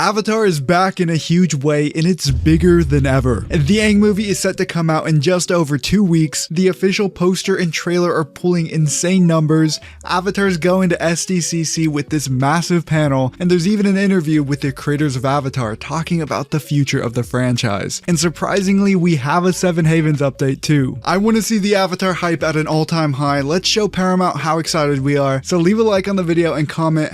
Avatar is back in a huge way and it's bigger than ever. The Aang movie is set to come out in just over 2 weeks. The official poster and trailer are pulling insane numbers. Avatar is going to SDCC with this massive panel, and there's even an interview with the creators of Avatar talking about the future of the franchise. And surprisingly, we have a Seven Havens update too. I want to see the Avatar hype at an all-time high. Let's show Paramount how excited we are. So leave a like on the video and comment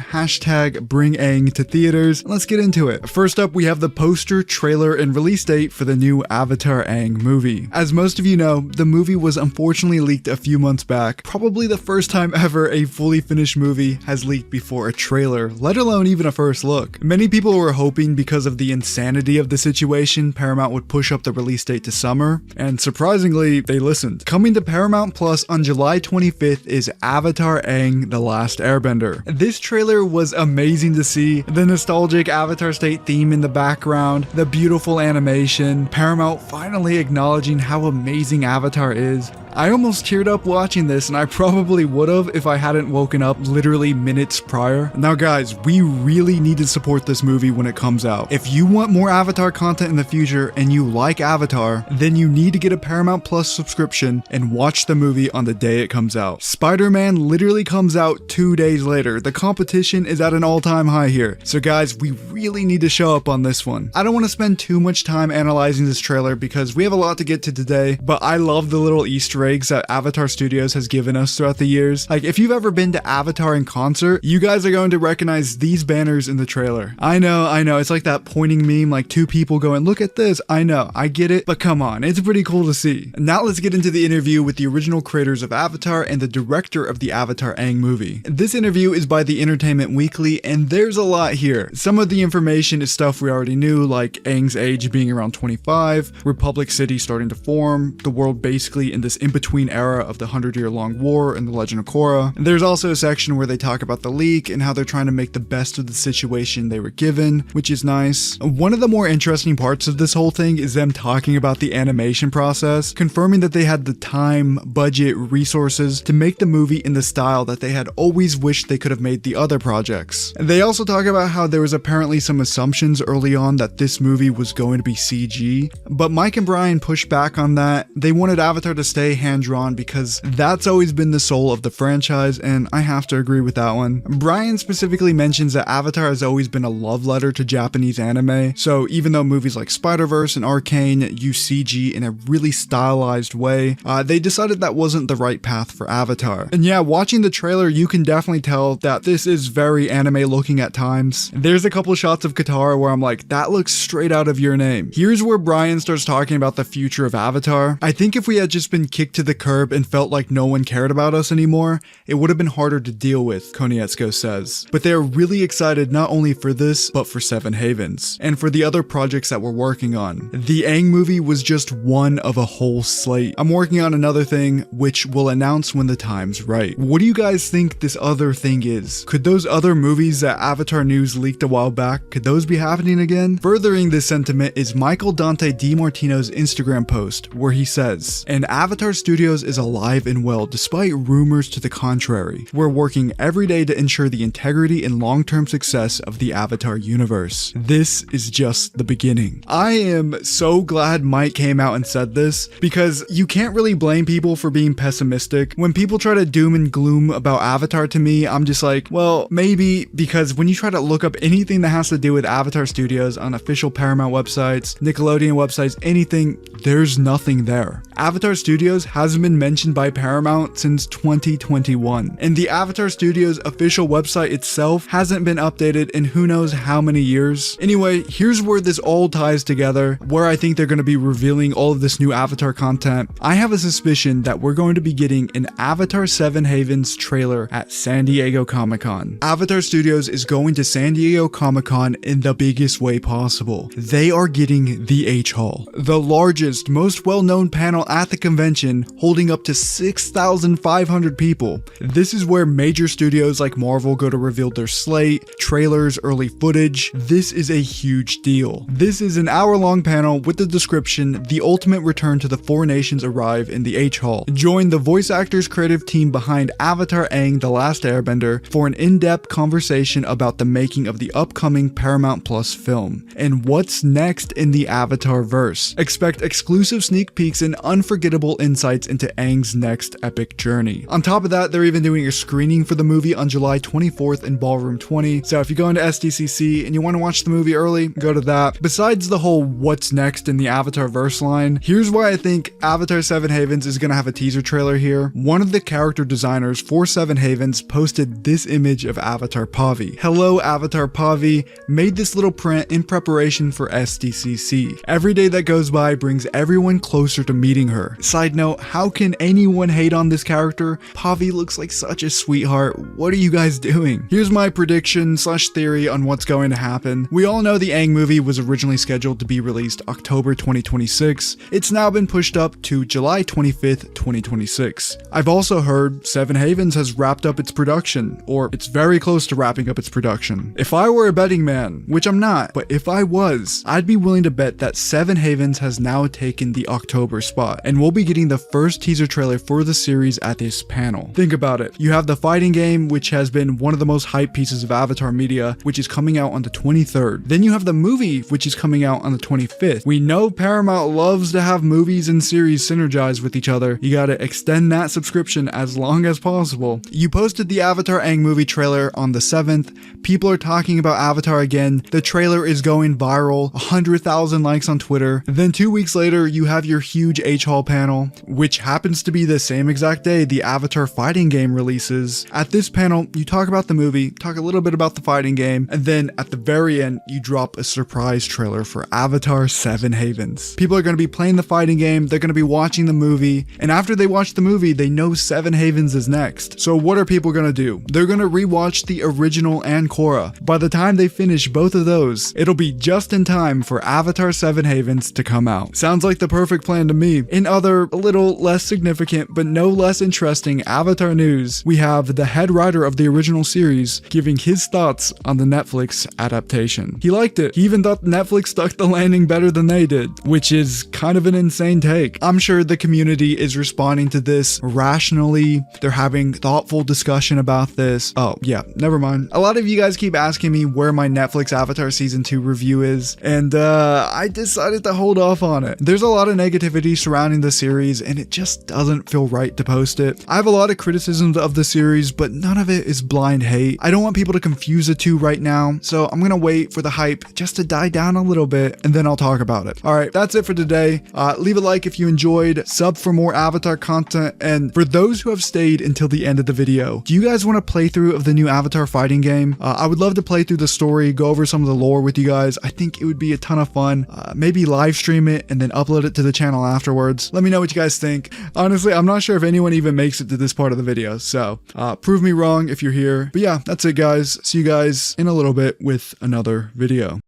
#bring Aang to theaters. Let's get into it. First up, we have the poster, trailer, and release date for the new Avatar Aang movie. As most of you know, the movie was unfortunately leaked a few months back. Probably the first time ever a fully finished movie has leaked before a trailer, let alone even a first look. Many people were hoping because of the insanity of the situation, Paramount would push up the release date to summer, and surprisingly, they listened. Coming to Paramount Plus on July 25th is Avatar Aang, The Last Airbender. This trailer was amazing to see. The nostalgic Avatar State theme in the background, the beautiful animation, Paramount finally acknowledging how amazing Avatar is. I almost teared up watching this, and I probably would have if I hadn't woken up literally minutes prior. Now guys, we really need to support this movie when it comes out. If you want more Avatar content in the future and you like Avatar, then you need to get a Paramount Plus subscription and watch the movie on the day it comes out. Spider-Man literally comes out 2 days later. The competition is at an all-time high here. So guys, we really need to show up on this one. I don't want to spend too much time analyzing this trailer because we have a lot to get to today, but I love the little Easter eggs that Avatar Studios has given us throughout the years. Like, if you've ever been to Avatar in concert, you guys are going to recognize these banners in the trailer. I know, it's like that pointing meme, like two people going, look at this. I know, I get it, but come on, it's pretty cool to see. Now let's get into the interview with the original creators of Avatar and the director of the Avatar Aang movie. This interview is by the Entertainment Weekly, and there's a lot here. Some of the information is stuff we already knew, like Aang's age being around 25, Republic City starting to form, the world basically in this in-between era of the 100-year-long war and the Legend of Korra. And there's also a section where they talk about the leak and how they're trying to make the best of the situation they were given, which is nice. One of the more interesting parts of this whole thing is them talking about the animation process, confirming that they had the time, budget, resources to make the movie in the style that they had always wished they could have made the other projects. They also talk about how there was apparently some assumptions early on that this movie was going to be CG, but Mike and Brian pushed back on that. They wanted Avatar to stay hand-drawn because that's always been the soul of the franchise, and I have to agree with that one. Brian specifically mentions that Avatar has always been a love letter to Japanese anime, so even though movies like Spider-Verse and Arcane use CG in a really stylized way, they decided that wasn't the right path for Avatar. And yeah, watching the trailer, you can definitely tell that this is very anime looking at times. There's a couple shots of Katara where I'm like, that looks straight out of Your Name. Here's where Brian starts talking about the future of Avatar. I think if we had just been kicked to the curb and felt like no one cared about us anymore, it would have been harder to deal with, Konietzko says. But they are really excited not only for this, but for Seven Havens, and for the other projects that we're working on. The Aang movie was just one of a whole slate. I'm working on another thing, which we'll announce when the time's right. What do you guys think this other thing is? Could those other movies that Avatar News leaked a while back, could those be happening again? Furthering this sentiment is Michael Dante DiMartino's Instagram post, where he says, "And Avatar Studios is alive and well despite rumors to the contrary. We're working every day to ensure the integrity and long-term success of the Avatar universe. This is just the beginning." I am so glad Mike came out and said this, because you can't really blame people for being pessimistic. When people try to doom and gloom about Avatar to me, I'm just like, well, maybe, because when you try to look up anything that has to do with Avatar Studios on official Paramount websites, Nickelodeon websites, anything, there's nothing there. Avatar Studios hasn't been mentioned by Paramount since 2021, and the Avatar Studios official website itself hasn't been updated in who knows how many years. Anyway, here's where this all ties together, where I think they're going to be revealing all of this new Avatar content. I have a suspicion that we're going to be getting an Avatar Seven Havens trailer at San Diego Comic-Con. Avatar Studios is going to San Diego Comic-Con in the biggest way possible. They are getting the H-Hall, the largest, most well-known panel at the convention, holding up to 6,500 people. This is where major studios like Marvel go to reveal their slate, trailers, early footage. This is a huge deal. This is an hour-long panel with the description, "The ultimate return to the Four Nations arrive in the H-Hall. Join the voice actors creative team behind Avatar Aang, The Last Airbender for an in-depth conversation about the making of the upcoming Paramount Plus film. And what's next in the Avatar verse? Expect exclusive sneak peeks and unforgettable insights into Aang's next epic journey. On top of that, they're even doing a screening for the movie on July 24th in Ballroom 20. So if you go into SDCC and you want to watch the movie early, go to that. Besides the whole what's next in the Avatar verse line, here's why I think Avatar 7 Havens is going to have a teaser trailer here. One of the character designers for 7 Havens posted this image of Avatar Pavi. Hello Avatar Pavi, made this little print in preparation for SDCC. Every day that goes by brings everyone closer to meeting her. Side note, how can anyone hate on this character? Pavi looks like such a sweetheart. What are you guys doing? Here's my prediction / theory on what's going to happen. We all know the Aang movie was originally scheduled to be released October 2026. It's now been pushed up to July 25th, 2026. I've also heard 7 Havens has wrapped up its production, or it's very close to wrapping up its production. If I were a betting man, which I'm not, but if I was, I'd be willing to bet that 7 Havens has now taken the October spot, and we'll be getting the first teaser trailer for the series at this panel. Think about it. You have the fighting game, which has been one of the most hyped pieces of Avatar media, which is coming out on the 23rd. Then you have the movie, which is coming out on the 25th. We know Paramount loves to have movies and series synergize with each other. You gotta extend that subscription as long as possible. You posted the Avatar Aang movie trailer on the 7th. People are talking about Avatar again. The trailer is going viral, 100,000 likes on Twitter. Then 2 weeks later, you have your huge H-Hall panel, which happens to be the same exact day the Avatar fighting game releases. At this panel, you talk about the movie, talk a little bit about the fighting game, and then at the very end, you drop a surprise trailer for Avatar 7 Havens. People are going to be playing the fighting game, they're going to be watching the movie, and after they watch the movie, they know 7 Havens is next. So what are people going to do? They're going to rewatch the original and Korra. By the time they finish both of those, it'll be just in time for Avatar 7 Havens to come out. Sounds like the perfect plan to me. In other, a little less significant, but no less interesting Avatar news, we have the head writer of the original series giving his thoughts on the Netflix adaptation. He liked it. He even thought Netflix stuck the landing better than they did, which is kind of an insane take. I'm sure the community is responding to this rationally. They're having thoughtful discussion about this. Oh yeah, never mind. A lot of you guys keep asking me where my Netflix Avatar season 2 review is, and I decided to hold off on it. There's a lot of negativity surrounding the series, and it just doesn't feel right to post it. I have a lot of criticisms of the series, but none of it is blind hate. I don't want people to confuse the two right now, so I'm gonna wait for the hype just to die down a little bit, and then I'll talk about it. Alright, that's it for today. Leave a like if you enjoyed, sub for more Avatar content, and for those who have stayed until the end of the video, do you guys want a playthrough of the new Avatar fighting game? I would love to play through the story, go over some of the lore with you guys. I think it would be a ton of fun. Maybe live stream it and then upload it to the channel afterwards. Let me know what you guys think. Honestly, I'm not sure if anyone even makes it to this part of the video, so prove me wrong if you're here. But yeah, that's it guys. See you guys in a little bit with another video.